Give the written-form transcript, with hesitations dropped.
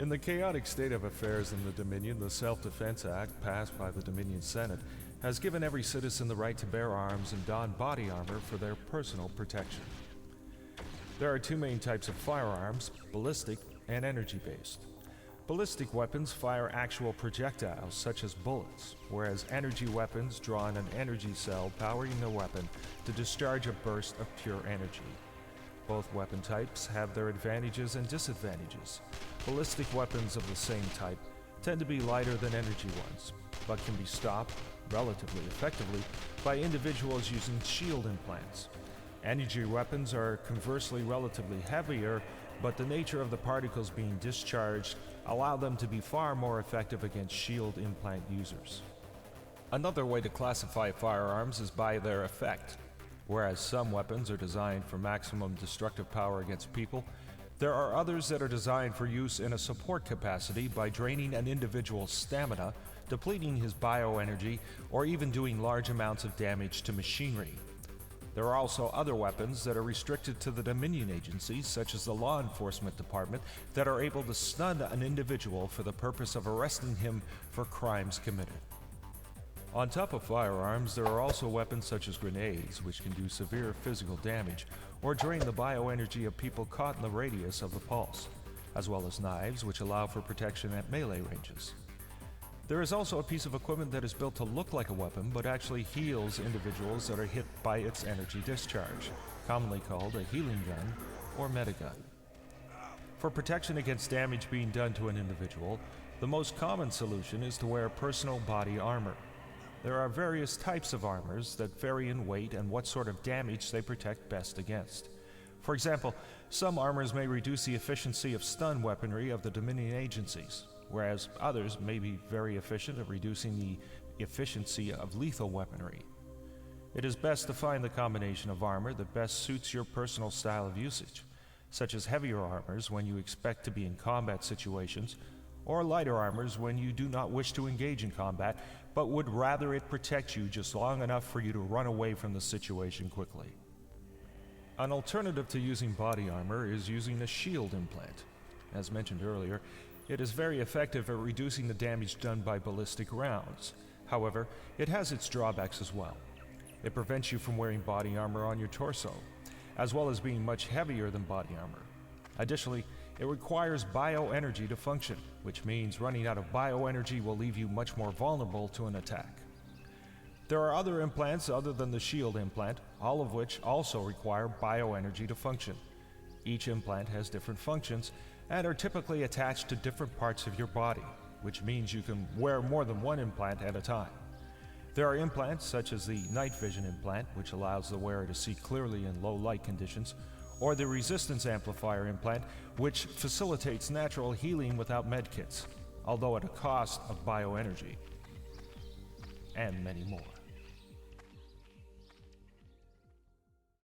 In the chaotic state of affairs in the Dominion, the Self-Defense Act, passed by the Dominion Senate, has given every citizen the right to bear arms and don body armor for their personal protection. There are two main types of firearms, ballistic and energy-based. Ballistic weapons fire actual projectiles, such as bullets, whereas energy weapons draw on an energy cell powering the weapon to discharge a burst of pure energy. Both weapon types have their advantages and disadvantages. Ballistic weapons of the same type tend to be lighter than energy ones, but can be stopped, relatively effectively, by individuals using shield implants. Energy weapons are conversely relatively heavier, but the nature of the particles being discharged allow them to be far more effective against shield implant users. Another way to classify firearms is by their effect. Whereas some weapons are designed for maximum destructive power against people, there are others that are designed for use in a support capacity by draining an individual's stamina, depleting his bioenergy, or even doing large amounts of damage to machinery. There are also other weapons that are restricted to the Dominion agencies, such as the Law Enforcement Department, that are able to stun an individual for the purpose of arresting him for crimes committed. On top of firearms, there are also weapons such as grenades, which can do severe physical damage or drain the bioenergy of people caught in the radius of the pulse, as well as knives, which allow for protection at melee ranges. There is also a piece of equipment that is built to look like a weapon but actually heals individuals that are hit by its energy discharge, commonly called a healing gun or medigun. For protection against damage being done to an individual, the most common solution is to wear personal body armor. There are various types of armors that vary in weight and what sort of damage they protect best against. For example, some armors may reduce the efficiency of stun weaponry of the Dominion agencies, whereas others may be very efficient at reducing the efficiency of lethal weaponry. It is best to find the combination of armor that best suits your personal style of usage, such as heavier armors when you expect to be in combat situations, or lighter armors when you do not wish to engage in combat, but would rather it protect you just long enough for you to run away from the situation quickly. An alternative to using body armor is using a shield implant. As mentioned earlier, it is very effective at reducing the damage done by ballistic rounds. However, it has its drawbacks as well. It prevents you from wearing body armor on your torso, as well as being much heavier than body armor. Additionally, it requires bioenergy to function, which means running out of bioenergy will leave you much more vulnerable to an attack. There are other implants other than the shield implant, all of which also require bioenergy to function. Each implant has different functions and are typically attached to different parts of your body, which means you can wear more than one implant at a time. There are implants such as the night vision implant, which allows the wearer to see clearly in low light conditions, or the resistance amplifier implant, which facilitates natural healing without medkits, although at a cost of bioenergy, and many more.